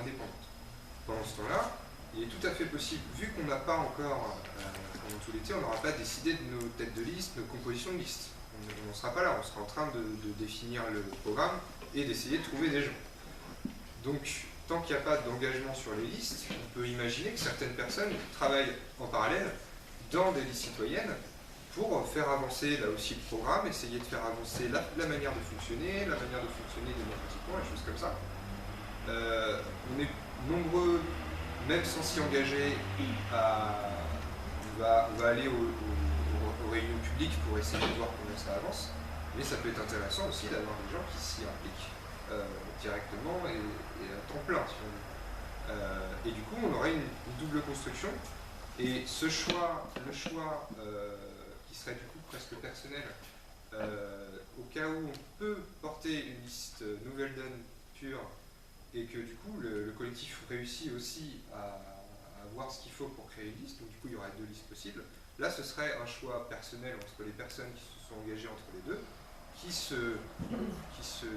indépendante. Pendant ce temps-là, il est tout à fait possible, vu qu'on n'a pas encore, pendant tout l'été, on n'aura pas décidé de nos têtes de liste, nos compositions de liste. On n'en sera pas là, on sera en train de définir le programme et d'essayer de trouver des gens. Donc, tant qu'il n'y a pas d'engagement sur les listes, on peut imaginer que certaines personnes travaillent en parallèle dans des listes citoyennes pour faire avancer là aussi le programme, essayer de faire avancer la manière de fonctionner démocratiquement, et choses comme ça. On est nombreux, même sans s'y engager, on va aller aux réunions publiques pour essayer de voir comment ça avance, mais ça peut être intéressant aussi d'avoir des gens qui s'y impliquent directement et à temps plein, si on veut. Et du coup, on aurait une double construction, et le choix qui serait du coup presque personnel, au cas où on peut porter une liste nouvelle donne pure, et que du coup le collectif réussit aussi à voir ce qu'il faut pour créer une liste, donc du coup il y aurait deux listes possibles. Là, ce serait un choix personnel entre les personnes qui se sont engagées entre les deux, qui se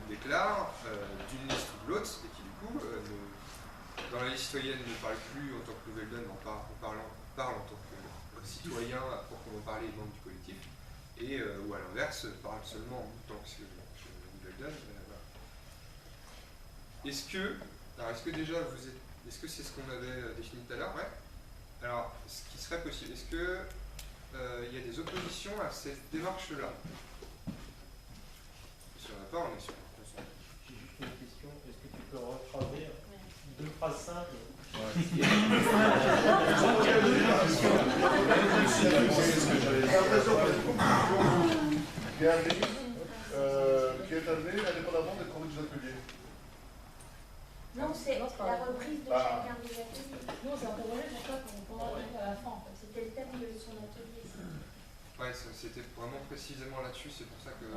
déclarent d'une liste ou de l'autre, et qui du coup, dans la liste citoyenne, ne parlent plus en tant que nouvelle donne, parle en tant que citoyen à proprement parler et membre du collectif, et ou à l'inverse, parle seulement en tant que nouvelle donne. Voilà. Est-ce que déjà est-ce que c'est ce qu'on avait défini tout à l'heure? Ouais. Alors, ce qui serait possible, est-ce que il y a des oppositions à cette démarche-là? Si on n'a pas, on est sur un consensus. J'ai juste une question. Est-ce que tu peux retraduire deux phrases simples? Qui est amené indépendamment des travaux des ateliers. Non, c'est la reprise de chacun des ateliers. Non, c'est interrogé pour ça qu'on arrive à la fin. En fait. C'était le thème de son atelier. Ouais, c'était vraiment précisément là-dessus, c'est pour ça que je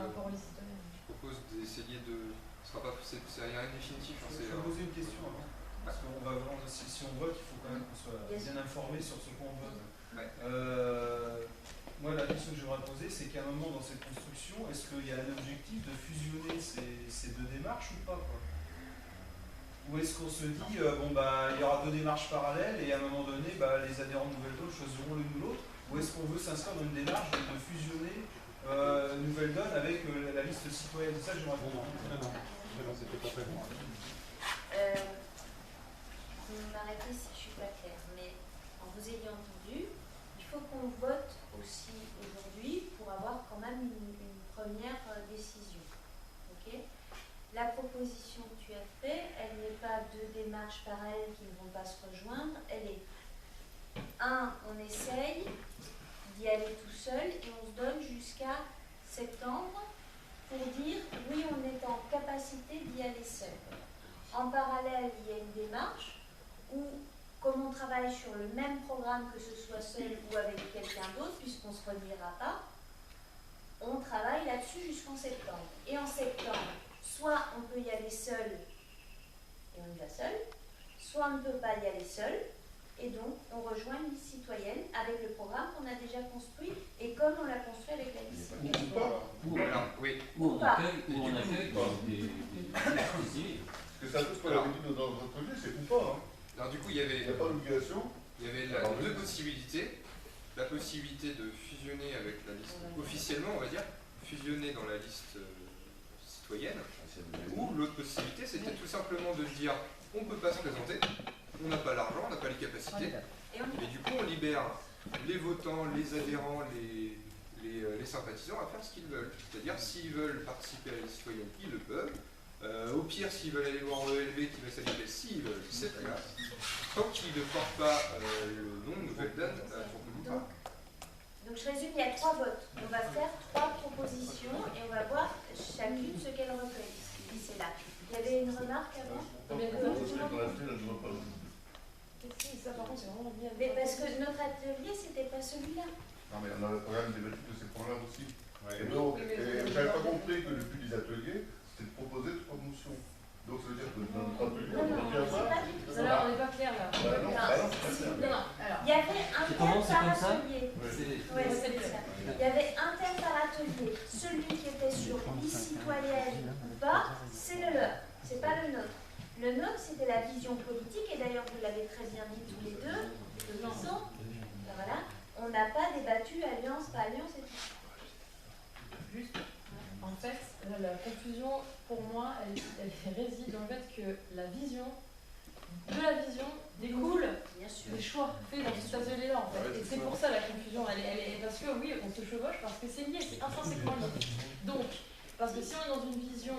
propose d'essayer de... C'est rien de définitif. Je vais poser une question avant. Parce qu'on va voir, si on vote, il faut quand même qu'on soit bien informé sur ce qu'on vote. Ouais. Moi, la question que j'aimerais poser, c'est qu'à un moment dans cette construction, est-ce qu'il y a un objectif de fusionner ces deux démarches ou pas, quoi? Ou est-ce qu'on se dit, il y aura deux démarches parallèles et à un moment donné, les adhérents de Nouvelle Donne choisiront l'une ou l'autre? Ou est-ce qu'on veut s'inscrire dans une démarche de fusionner Nouvelle Donne avec la liste citoyenne? C'est ça que j'aimerais comprendre. Non, c'était pas très bon. Vous m'arrêtez si je ne suis pas claire, mais en vous ayant entendu, il faut qu'on vote aussi aujourd'hui pour avoir quand même une première décision. Ok? La proposition que tu as faite, elle n'est pas deux démarches parallèles qui ne vont pas se rejoindre, elle est on essaye d'y aller tout seul et on se donne jusqu'à septembre pour dire oui, on est en capacité d'y aller seul. En parallèle, il y a une démarche où, comme on travaille sur le même programme, que ce soit seul ou avec quelqu'un d'autre, puisqu'on ne se reliera pas, on travaille là-dessus jusqu'en septembre. Et en septembre, soit on peut y aller seul et on y va seul, soit on ne peut pas y aller seul, et donc on rejoint une liste citoyenne avec le programme qu'on a déjà construit, et comme on l'a construit avec la liste citoyenne. Ou on accueille des civils. Parce que c'est un peu ce qu'on avait dit dans notre atelier, c'est ou pas. Alors du coup, il n'y a pas d'obligation. Il y avait deux possibilités. La possibilité de fusionner avec la liste, officiellement on va dire, fusionner dans la liste citoyenne, ou l'autre possibilité c'était tout simplement de dire on ne peut pas se présenter, on n'a pas l'argent, on n'a pas les capacités, et du coup on libère les votants, les adhérents, les sympathisants à faire ce qu'ils veulent. C'est-à-dire s'ils veulent participer à la liste citoyenne, ils le peuvent. Au pire, s'ils veulent aller voir ELV qui va s'allier, s'ils veulent, c'est pas grave. Tant qu'ils ne portent pas le nom de Nouvelle Donne, donc je résume, il y a 3 votes. On va faire 3 propositions et on va voir chacune ce qu'elle recueille. C'est là. Il y avait une remarque avant? Ça, par contre, c'est vraiment bien. Mais parce que notre atelier, c'était pas celui-là. Non, mais on a quand même débattu de ces points-là aussi. Et donc, j'avais pas compris que le but des ateliers, c'était de proposer 3 motions. Donc ça veut dire que dans notre atelier, on va faire ça. Alors, on n'est pas clair là. Il y avait un thème par atelier. Il y avait un thème par atelier. Celui qui était sur liste citoyenne ou pas, c'est le leur. C'est pas le nôtre. Le nôtre, c'était la vision politique, et d'ailleurs vous l'avez très bien dit tous les deux, de toute façon, voilà, on n'a pas débattu alliance, pas alliance et tout. Juste, en fait, la confusion, pour moi, elle réside dans le fait que de la vision découle les choix faits dans cet atelier-là, en fait. Et c'est pour ça la confusion, elle est parce que oui, on se chevauche, parce que c'est lié, c'est intrinsèquement lié. Donc, parce que si on est dans une vision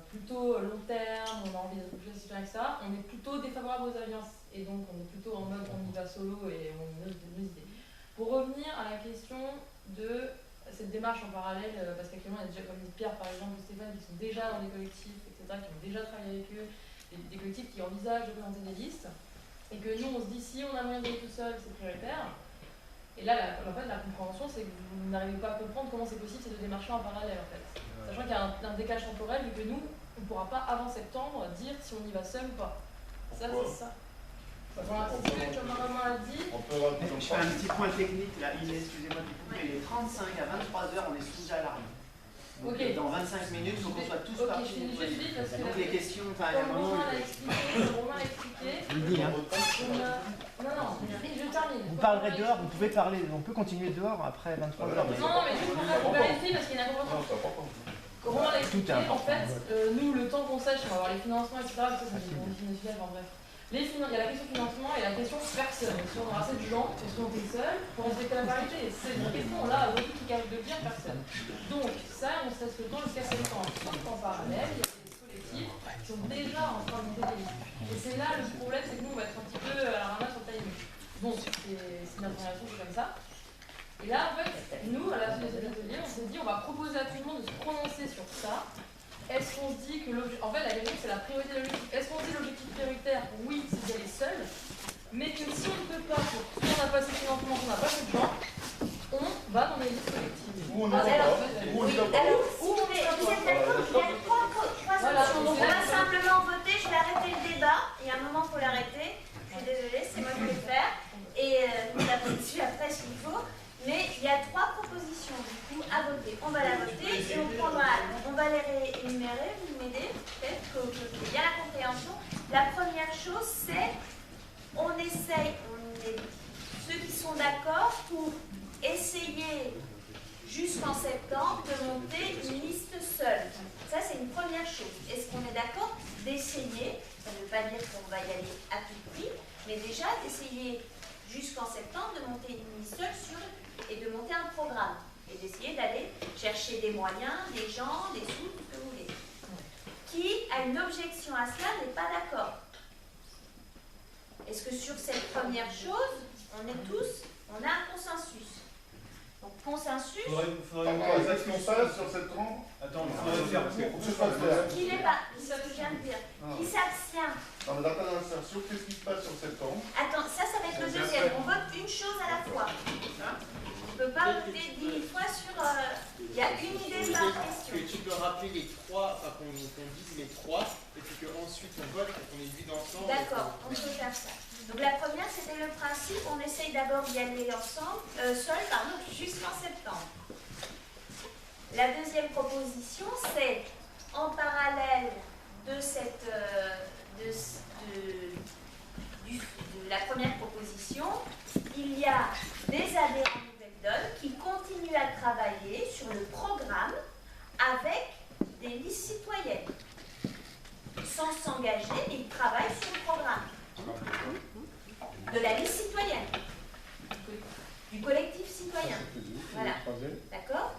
plutôt long terme, on a envie de bouger, etc., on est plutôt défavorable aux alliances. Et donc, on est plutôt en mode on y va solo et on ose nos idées. Pour revenir à la question de cette démarche en parallèle, parce qu'actuellement, il y a déjà, comme dit Pierre, par exemple, ou Stéphane, qui sont déjà dans des collectifs, etc., qui ont déjà travaillé avec eux, des collectifs qui envisagent de présenter des listes, et que nous, on se dit, si on a moyen d'aller tout seul, c'est prioritaire. Et là, en fait, la compréhension, c'est que vous n'arrivez pas à comprendre comment c'est possible ces deux démarches-là en parallèle, en fait. Sachant qu'il y a un décalage temporel, vu que nous, on ne pourra pas, avant septembre, dire si on y va seul ou pas. Ça, c'est ça. Voilà, comme maman a dit. Je fais un petit point technique là, Inès, excusez-moi du coup, mais les 35 à 23h, on est sous alarme. Donc dans 25 minutes, il faut qu'on soit tous partis. Donc les questions, enfin, il y a un moment. Romain a expliqué. Non, je termine. Vous parlerez dehors, vous pouvez parler, on peut continuer dehors après 23h. Non, mais juste pour vérifier parce qu'il y a une information. Romain l'a expliqué, en fait, nous, le temps qu'on sèche, on va avoir les financements, etc. Ça, c'est une finale, enfin bref. Il y a la question financement et la question personne. Si on aura assez de gens, est-ce qu'on est seul pour respecter la parité? C'est une question là, aujourd'hui, qui arrive de dire personne. Donc, ça, on se laisse le temps jusqu'à septembre. Sauf qu'en parallèle, il y a des collectifs qui sont déjà en train de monter des listes. Et c'est là le problème, c'est que nous, on va être un petit peu à la ramasse sur le timing. Bon, c'est une information, c'est comme ça. Et là, en fait, nous, à la suite de cet atelier, on s'est dit, on va proposer à tout le monde de se prononcer sur ça. Est-ce qu'on se dit que l'objectif... En fait, la question, c'est la priorité de l'objectif. Est-ce qu'on se dit l'objectif prioritaire? Oui, c'est d'y aller seul. Mais que si on ne peut pas, si on n'a pas assez de financement, si on n'a pas assez de gens, on va dans les listes collectives. Où on est d'accord. Où on est d'accord. Vous êtes d'accord? Il y a trois solutions. On va simplement voter, je vais arrêter le débat. Il y a un moment, il faut l'arrêter. Je suis désolée, c'est moi qui vais le faire. Et vous tapez dessus après s'il faut. Mais il y a trois propositions du coup à voter. On va la voter et on va les réénumérer. Vous m'aidez peut-être que vous ayez bien la compréhension. La première chose, c'est on essaye, ceux qui sont d'accord pour essayer jusqu'en septembre de monter une liste seule. Ça, c'est une première chose. Est-ce qu'on est d'accord d'essayer? Ça ne veut pas dire qu'on va y aller à tout prix, mais déjà d'essayer jusqu'en septembre de monter une liste seule et de monter un programme et d'essayer d'aller chercher des moyens, des gens, des sous, tout ce que vous voulez. Qui a une objection à cela n'est pas d'accord? Est-ce que sur cette première chose, on a un consensus? Donc consensus. Qu'est-ce qu'on passe sur cette tranche? Attends, il faudrait faire Qui n'est pas, c'est ce que je viens de dire. Qui s'abstient? Dans la data d'insertion, qu'est-ce qui se passe sur septembre? Attends, ça va être le deuxième. On vote une chose à la fois. On ne peut pas voter 10 000 fois sur... Il y a une idée par question. Tu peux rappeler les trois, enfin qu'on dise les trois, et puis qu'ensuite on vote et qu'on les vide ensemble. D'accord, on peut faire ça. Donc la première, c'était le principe, on essaye d'abord d'y aller ensemble, seul, jusqu'en septembre. La deuxième proposition, c'est en parallèle de cette... de la première proposition, il y a des adhérents Nouvelle Donne qui continuent à travailler sur le programme avec des listes citoyennes. Sans s'engager, mais ils travaillent sur le programme de la liste citoyenne, du collectif citoyen. Voilà. D'accord?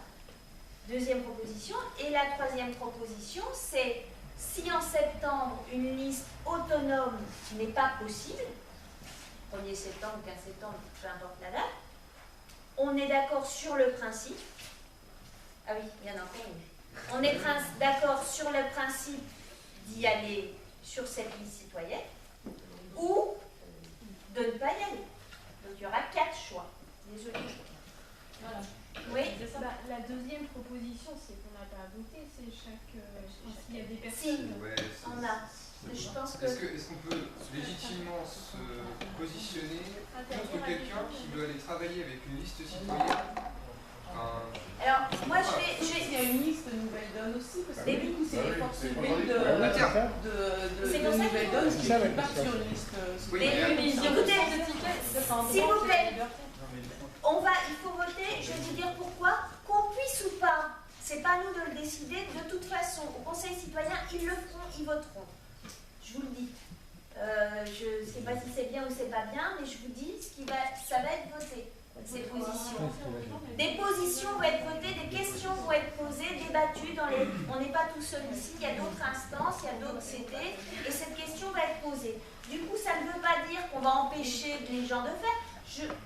Deuxième proposition. Et la troisième proposition, c'est si en septembre, une liste autonome n'est pas possible, 1er septembre, 15 septembre, peu importe la date, on est d'accord sur le principe. Ah oui, il y en a encore une. On est d'accord sur le principe d'y aller sur cette liste citoyenne ou de ne pas y aller. Donc il y aura 4 choix. Désolée. Voilà. Oui, c'est ça. La deuxième proposition, c'est qu'on n'a pas voté, c'est s'il y a des personnes. Si, ouais, on a. Je pense que... Est-ce qu'on peut légitimement se positionner contre quelqu'un qui veut aller travailler avec une liste citoyenne? Alors, moi, je vais... Il y a une liste de nouvelles donnes aussi, parce que du coup, c'est les forces C'est vives de nouvelles donnes qui partent sur une liste. Écoutez, s'il vous plaît, il faut voter, je vais vous dire pourquoi, qu'on puisse ou pas, c'est pas nous de le décider, de toute façon, au Conseil citoyen, ils le feront, ils voteront. Je vous le dis. Je ne sais pas si c'est bien ou c'est pas bien, mais je vous dis, ça va être voté, ces positions. Des positions vont être votées, des questions vont être posées, débattues. On n'est pas tout seul ici, il y a d'autres instances, il y a d'autres CD, et cette question va être posée. Du coup, ça ne veut pas dire qu'on va empêcher les gens de faire.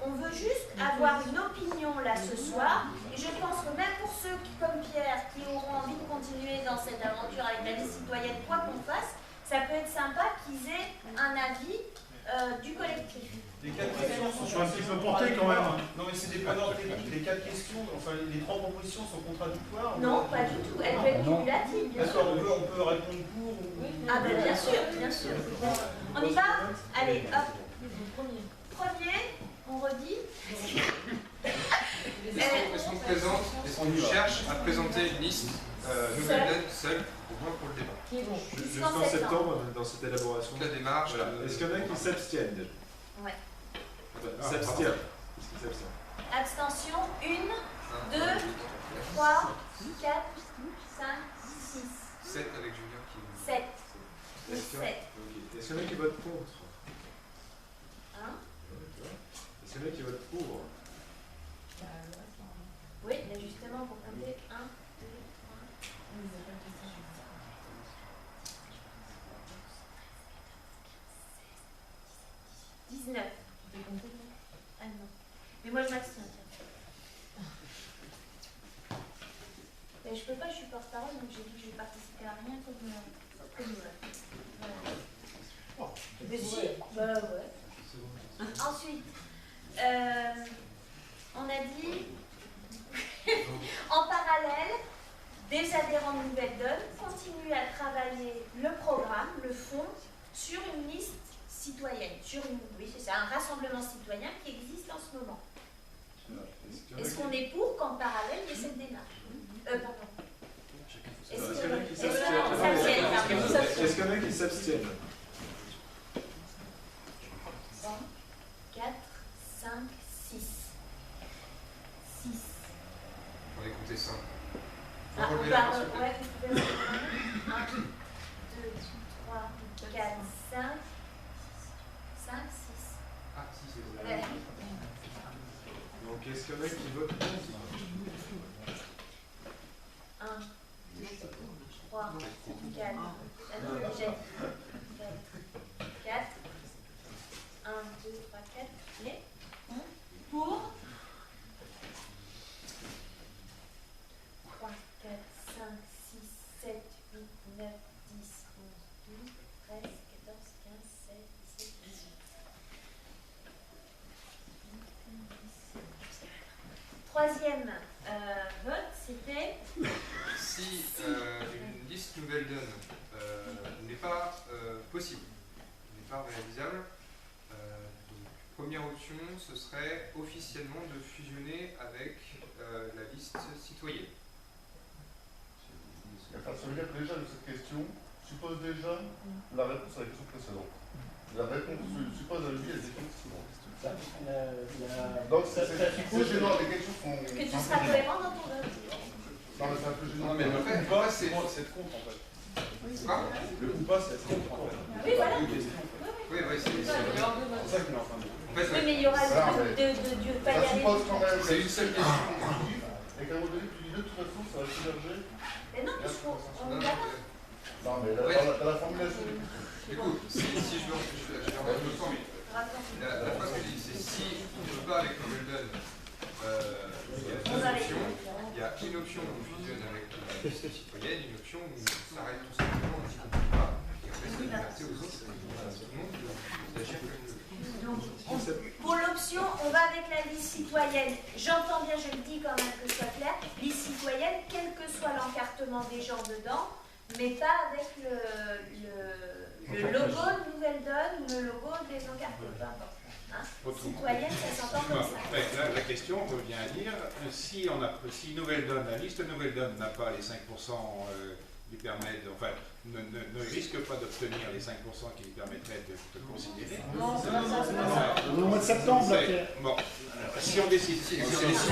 On veut juste avoir une opinion là ce soir, et je pense que même pour ceux comme Pierre qui auront envie de continuer dans cette aventure avec la liste citoyenne, quoi qu'on fasse, ça peut être sympa qu'ils aient un avis du collectif. Les 4 questions sont un petit peu portées quand même. Non, mais c'est des points d'ordre techniques. Les 4 questions, enfin les 3 propositions sont contradictoires. Non, pas du tout. Elles peuvent être cumulatives, bien sûr. D'accord, on peut répondre pour ou... Ah ben bien sûr, bien sûr. On y va? Allez, hop. Premier, on redit. Est-ce qu'on cherche à présenter une liste nouvelle donne seule, au moins pour le débat? Jusqu'en septembre, dans cette élaboration. La démarche. Voilà. Est-ce qu'il y en a qui s'abstiennent déjà? Ouais. S'abstiennent. Abstention, 1, 2, 3, 4, 5, 6. 7 avec Julien qui... 7. Est-ce qu'il y en a qui votent contre? Hein? Est-ce qu'il y en a qui votent pour? Oui, mais justement, pour compter 1, 2, 3, 19. Ah non. Mais moi je m'abstiens. Mais je peux pas, je suis porte-parole, donc j'ai dit que je vais participer à rien comme voilà. Mais si, bah ouais. Ensuite, on a dit en parallèle, des adhérents de Nouvelle Donne continuent à travailler le programme, le fond, sur une liste citoyenne, oui, c'est ça, un rassemblement citoyen qui existe en ce moment. Est-ce qu'on est pour qu'en parallèle il y ait cette démarche? Pardon. Est-ce qu'il y en a qui s'abstiennent? 4, 5, 6. 6. On est compté 5. Ah, ouais, vous pouvez relever 1, 2, 3, 4, 5, 5, 6. Ah, 6, c'est vrai. Donc, est-ce qu'il y en a qui votent contre? 1, 2, 3, 4. Attends, j'ai 4. 1, 2, 3, 4. Mais pour 3, 4, 5, 6, 7, 8, 9, 10, 11, 12, 13, 14, 15, 16, 17, 18. Troisième vote, c'était... Si une liste nouvelle donne n'est pas possible, n'est pas réalisable, donc, première option, ce serait officiellement de fusionner avec la liste citoyenne. Ça veut dire que déjà, cette question suppose déjà la réponse à la question précédente. La réponse suppose à lui la question suivante. Donc, c'est gênant, les questions sont... Que tu seras cohérent dans ton vote. Non, mais c'est un peu gênant. Non, mais le coup pas, c'est de compte en fait. Quoi? Le coup pas, c'est de compte en fait. Oui, voilà. Oui, c'est ça qu'il est en train de dire. En fait, oui, mais il y aura le truc de pas y Ça aller. suppose quand même c'est une seule question. Et qu'à un moment donné, tu dis de toute façon, ça va diverger. Mais non, puisqu'on est d'accord. Non, mais dans la formulation des questions. Écoute, si je veux remettre le temps, la phrase que je dis, c'est si on ne peut pas avec Nouvelle Donne, il y a deux options. Il y a une option où on fusionne avec la liste citoyenne, une option où on s'arrête tout simplement, on dit qu'on ne peut pas, et on laisse la liberté aux autres, tout le monde d'agir comme il veut. Donc, pour l'option, on va avec la liste citoyenne. J'entends bien, je le dis quand même que ce soit clair, liste citoyenne, quel que soit l'encartement des gens dedans, mais pas avec le logo de Nouvelle Donne ou le logo des encartés, peu importe. Hein. citoyenne, ça s'entend comme ça. La question revient à dire, si Nouvelle Donne, la liste Nouvelle Donne n'a pas les 5% lui permettent, enfin, ne risque pas d'obtenir les 5% qui lui permettraient de considérer. Au mois de septembre, bon, si on décide,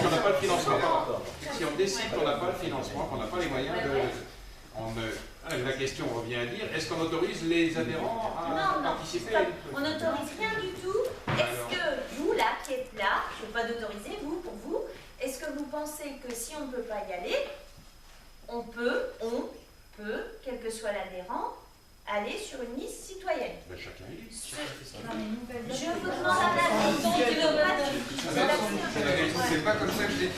qu'on n'a pas le financement, si on décide qu'on n'a pas le financement, qu'on n'a pas les moyens la question revient à dire, est-ce qu'on autorise les adhérents à participer on n'autorise rien du tout. Est-ce que vous, là, qui êtes là, je ne peux pas d'autoriser, pour vous, est-ce que vous pensez que si on ne peut pas y aller, on peut, quel que soit l'adhérent, aller sur une liste citoyenne? Chacun est libre. Je vous demande un avis. C'est pas comme ça que je l'ai dit.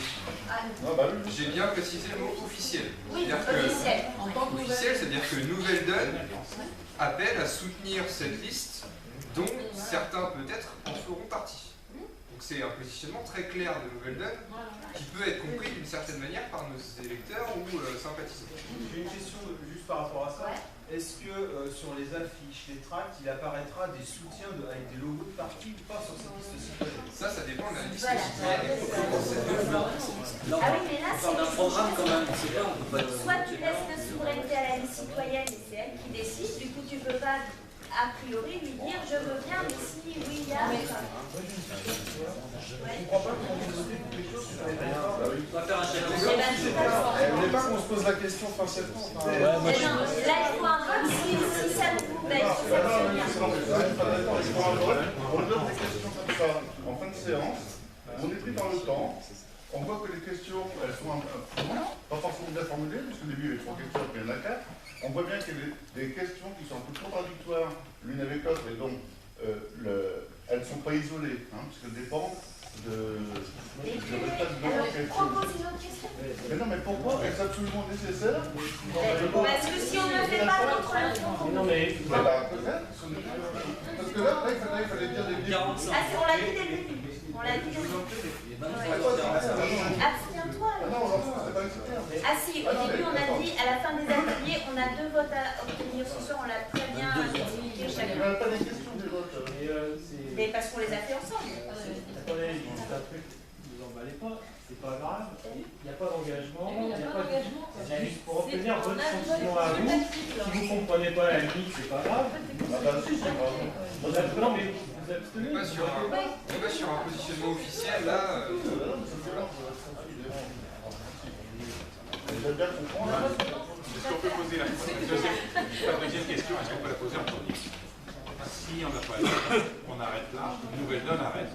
J'ai bien précisé le mot officiel. Oui, officiel. Officiel, c'est-à-dire que Nouvelle Donne appelle à soutenir cette liste dont certains peut-être en feront partie. Donc c'est un positionnement très clair de Nouvelle Donne qui peut être compris d'une certaine manière par nos électeurs ou sympathisants. J'ai une question juste par rapport à ça. Est-ce que sur les affiches, les tracts, il apparaîtra des soutiens avec des logos de partis ou pas sur cette liste citoyenne? Ça dépend de la liste citoyenne. Ah oui, mais là, c'est un programme quand même. Soit tu laisses la souveraineté à la liste citoyenne et c'est elle qui décide, du coup tu ne peux pas a priori lui dire je veux bien, mais si oui, il y a. Vous voulez pas qu'on se pose la question fin septembre? Là, il faut un vote si ça vous plaît. On donne des questions comme ça en fin de séance, on est pris par le temps, on voit que les questions, elles sont pas forcément bien formulées, puisqu'au début il y avait 3 questions, après il y en a 4. On voit bien qu'il y a des questions qui sont un peu contradictoires l'une avec l'autre, et donc elles ne sont pas isolées, puisqu'elles dépendent de résultats de alors, propose une autre question. Mais non, mais pourquoi est-ce absolument nécessaire? Parce que si on ne fait pas d'autres infos. Non, mais peut-être. Parce que là, il fallait dire des livres. Ah, on l'a dit dès le début. On l'a dit dès le début. Abstiens-toi. Ah si, au début on a dit, à la fin des ateliers, on a 2 votes à obtenir ce soir, on l'a très bien expliqué chacun. On n'a pas des questions des votes. Mais parce qu'on les a fait ensemble. Attendez, juste un truc, ne vous emballez pas, c'est pas grave, il n'y a pas d'engagement. Il n'y a pas d'engagement. C'est juste pour obtenir votre sentiment à vous. Si vous ne comprenez pas la limite, c'est pas grave. Ah bah si, c'est grave. Non, mais vous abstenez. On n'est pas sur un positionnement officiel là. Est-ce qu'on peut poser la deuxième question? Est-ce qu'on peut la poser en premier? Si on n'a pas on arrête là, Nouvelle Donne arrête,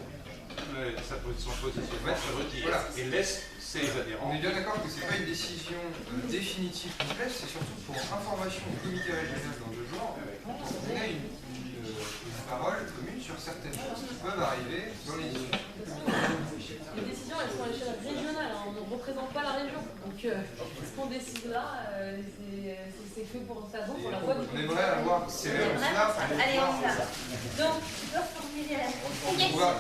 son positionnement se retire et laisse ses adhérents. On est bien d'accord que ce n'est pas une décision définitive qui pèse, c'est surtout pour information au comité régional dans 2 jours. On a une parole commune sur certaines choses qui peuvent arriver dans les discussions. Les décisions, elles sont à l'échelle régionale, on ne représente pas la région. Donc, ce qu'on décide là, c'est fait pour ça, pour la voix du On aimerait avoir ces réponses-là. Allez, on y va. Donc, tu peux formuler la question. On va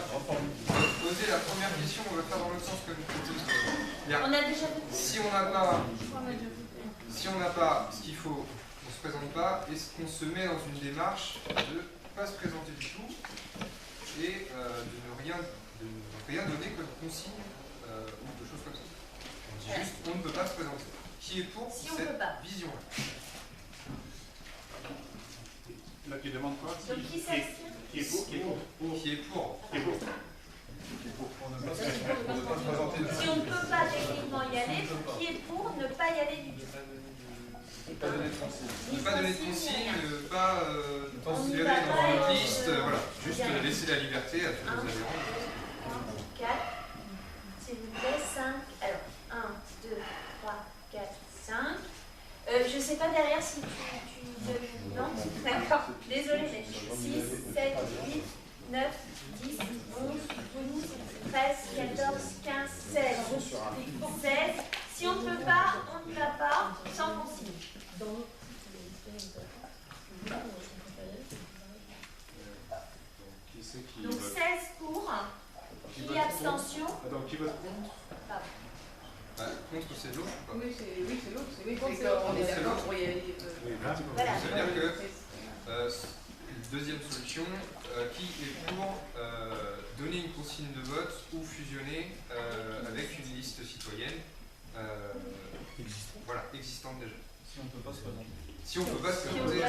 poser la première question, on va faire dans l'autre sens que nous proposons. On a déjà fait. Si on n'a pas ce qu'il faut, on ne se présente pas, est-ce qu'on se met dans une démarche de ne pas se présenter du tout et de ne rien donner comme consigne ou de choses comme ça? On dit juste on ne peut pas se présenter. Qui est pour cette vision-là? Là, tu demandes quoi? Donc, qui s'abstient? Qui est pour? Qui est pour? Si on ne peut pas techniquement y aller, qui est pour ne pas y aller du tout? Ne pas donner de consigne, ne pas considérer dans une liste, voilà. Juste laisser la liberté à tous nos adhérents. 4, s'il vous plaît, 5. Alors, 1, 2, 3, 4, 5. Je ne sais pas derrière si tu non, d'accord, désolé, mais 6, 7, 8, 9, 10, 11, 12, 13, 14, 15, 16. 16. Si on ne peut pas, on n'y va pas, sans consigne. Donc 16 pour, qui abstention. Attends, qui vote contre? Contre, c'est l'autre. Oui, c'est l'autre. Oui, on est d'accord pour y aller. Voilà. C'est-à-dire que deuxième solution, qui est pour donner une consigne de vote ou fusionner avec une liste citoyenne voilà, existante déjà. Si on ne peut pas se présenter. Si on ne peut pas se présenter.